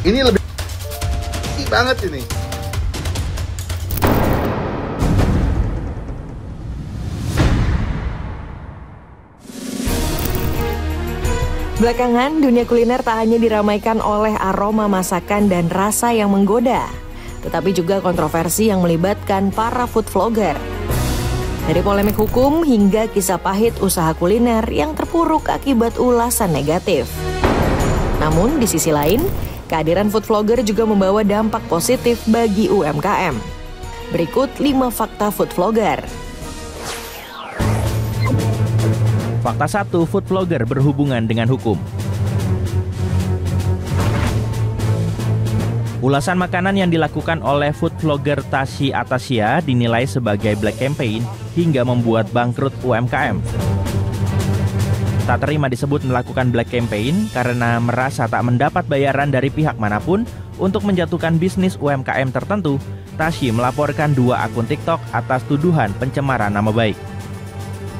Ini lebih banget ini. Belakangan, dunia kuliner tak hanya diramaikan oleh aroma masakan dan rasa yang menggoda, tetapi juga kontroversi yang melibatkan para food vlogger. Dari polemik hukum hingga kisah pahit usaha kuliner yang terpuruk akibat ulasan negatif. Namun di sisi lain, kehadiran food vlogger juga membawa dampak positif bagi UMKM. Berikut 5 fakta food vlogger. Fakta 1, food vlogger berhubungan dengan hukum. Ulasan makanan yang dilakukan oleh food vlogger Tashi Atasia dinilai sebagai black campaign hingga membuat bangkrut UMKM. Tak terima disebut melakukan black campaign karena merasa tak mendapat bayaran dari pihak manapun untuk menjatuhkan bisnis UMKM tertentu. Tashi melaporkan 2 akun TikTok atas tuduhan pencemaran nama baik.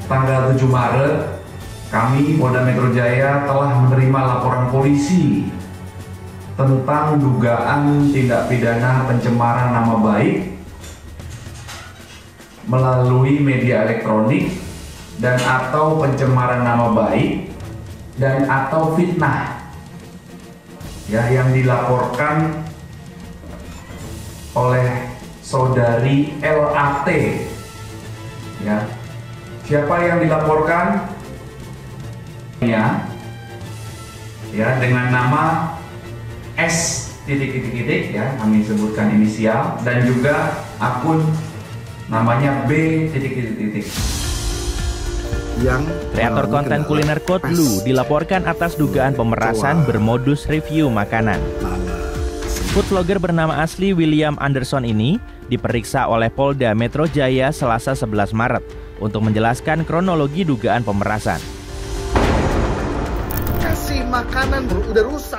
Tanggal 7 Maret, kami Polda Metro Jaya telah menerima laporan polisi tentang dugaan tindak pidana pencemaran nama baik melalui media elektronik dan atau pencemaran nama baik dan atau fitnah ya, yang dilaporkan oleh saudari LAT ya. Siapa yang dilaporkan? Ya, dengan nama S titik ya, kami sebutkan inisial, dan juga akun namanya B titik. Kreator konten kuliner Code Blue dilaporkan atas dugaan pemerasan bermodus review makanan. Food vlogger bernama asli William Anderson ini diperiksa oleh Polda Metro Jaya Selasa 11 Maret untuk menjelaskan kronologi dugaan pemerasan.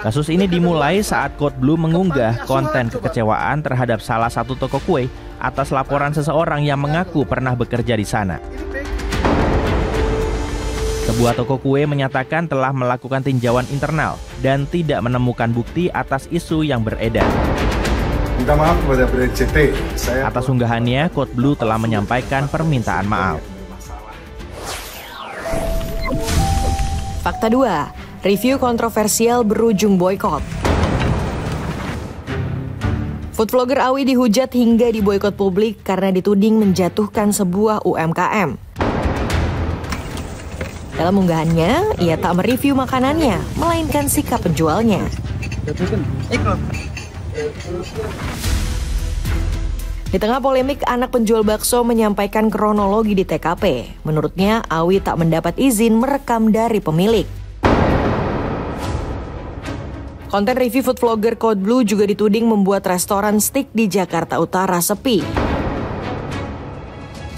Kasus ini dimulai saat Code Blue mengunggah konten kekecewaan terhadap salah satu toko kue atas laporan seseorang yang mengaku pernah bekerja di sana. Sebuah toko kue menyatakan telah melakukan tinjauan internal dan tidak menemukan bukti atas isu yang beredar. Minta maaf kepada BCT. Atas unggahannya, Code Blue telah menyampaikan permintaan maaf. Fakta 2, review kontroversial berujung boykot. Food vlogger Awi dihujat hingga diboykot publik karena dituding menjatuhkan sebuah UMKM. Dalam unggahannya, ia tak mereview makanannya, melainkan sikap penjualnya. Di tengah polemik, anak penjual bakso menyampaikan kronologi di TKP. Menurutnya, Awi tak mendapat izin merekam dari pemilik. Konten review food vlogger Code Blue juga dituding membuat restoran steak di Jakarta Utara sepi.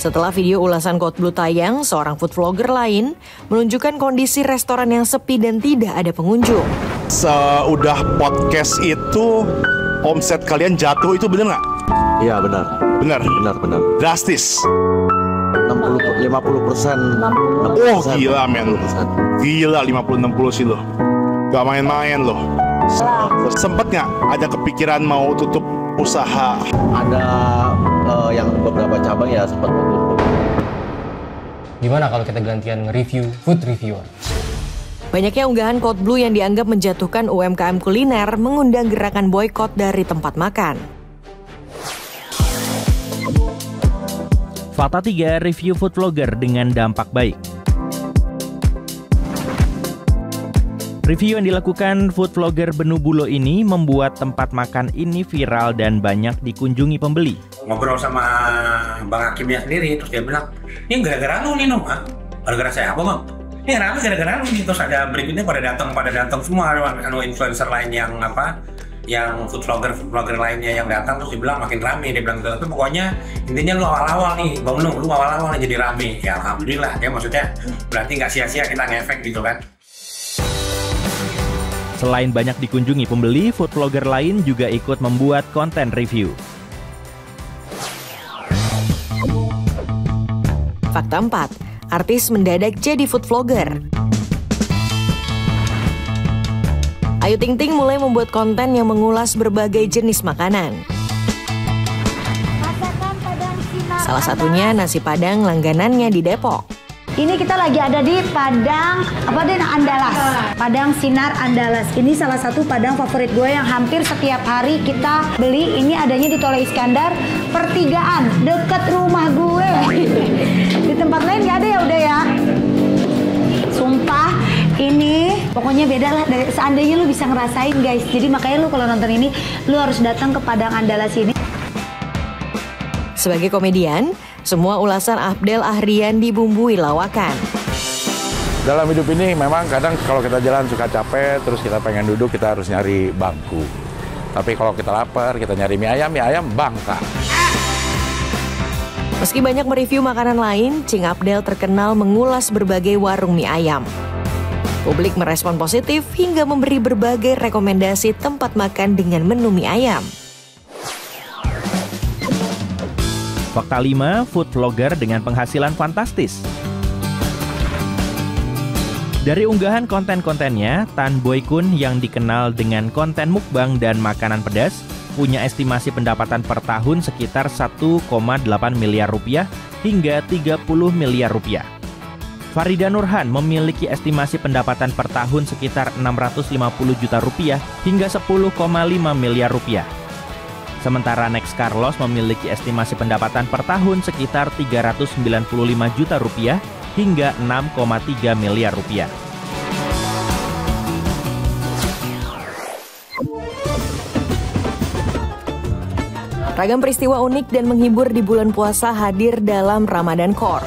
Setelah video ulasan Code Blue tayang, seorang food vlogger lain menunjukkan kondisi restoran yang sepi dan tidak ada pengunjung. Seudah podcast itu, omset kalian jatuh, itu bener nggak? Iya benar. Benar. Drastis. 50%. Oh gila men. Gila 50-60 sih lo. Gak main-main loh. Sempet nggak ada kepikiran mau tutup usaha? Ada yang beberapa cabang ya sempat tutup. Gimana kalau kita gantian nge-review food reviewer? Banyaknya unggahan Code Blue yang dianggap menjatuhkan UMKM kuliner mengundang gerakan boykot dari tempat makan. Fakta 3, review food vlogger dengan dampak baik. Review yang dilakukan food vlogger Benubulo ini membuat tempat makan ini viral dan banyak dikunjungi pembeli. Ngobrol sama Bang Hakimnya sendiri, terus dia bilang, ini gara-gara lu nih, Nom. Gara-gara saya apa, Bang? Ini rame gara-gara lu nih. Terus ada berikutnya pada datang semua, influencer lain yang yang food vlogger lainnya yang datang, terus dibilang makin rame. Dia bilang, tapi pokoknya intinya lu awal-awal nih, Bang Nung, lu awal-awal jadi rame. Ya alhamdulillah, ya maksudnya berarti nggak sia-sia kita ngefek gitu kan. Selain banyak dikunjungi pembeli, food vlogger lain juga ikut membuat konten review. Fakta 4, artis mendadak jadi food vlogger. Ayu Ting Ting mulai membuat konten yang mengulas berbagai jenis makanan. Salah satunya nasi Padang langganannya di Depok. Ini kita lagi ada di Padang Andalas. Padang Sinar Andalas. Ini salah satu Padang favorit gue yang hampir setiap hari kita beli. Ini adanya di Tol Iskandar Pertigaan deket rumah gue. Di tempat lain nggak ada ya udah ya. Sumpah ini pokoknya beda lah. Seandainya lu bisa ngerasain guys. Jadi makanya lu kalau nonton ini lu harus datang ke Padang Andalas ini. Sebagai komedian, semua ulasan Afdel Ahrian dibumbui lawakan. Dalam hidup ini memang kadang kalau kita jalan suka capek, terus kita pengen duduk, kita harus nyari bangku. Tapi kalau kita lapar, kita nyari mie ayam bangka. Meski banyak mereview makanan lain, Cing Afdel terkenal mengulas berbagai warung mie ayam. Publik merespon positif hingga memberi berbagai rekomendasi tempat makan dengan menu mie ayam. Fakta 5, food vlogger dengan penghasilan fantastis. Dari unggahan konten-kontennya, Tan Boy Kun yang dikenal dengan konten mukbang dan makanan pedas, punya estimasi pendapatan per tahun sekitar 1,8 miliar rupiah hingga 30 miliar rupiah. Farida Nurhan memiliki estimasi pendapatan per tahun sekitar 650 juta rupiah hingga 10,5 miliar rupiah. Sementara Next Carlos memiliki estimasi pendapatan per tahun sekitar 395 juta rupiah hingga 6,3 miliar rupiah. Ragam peristiwa unik dan menghibur di bulan puasa hadir dalam Ramadan Core.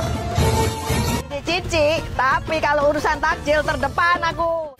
Cici, tapi kalau urusan takjil terdepan aku.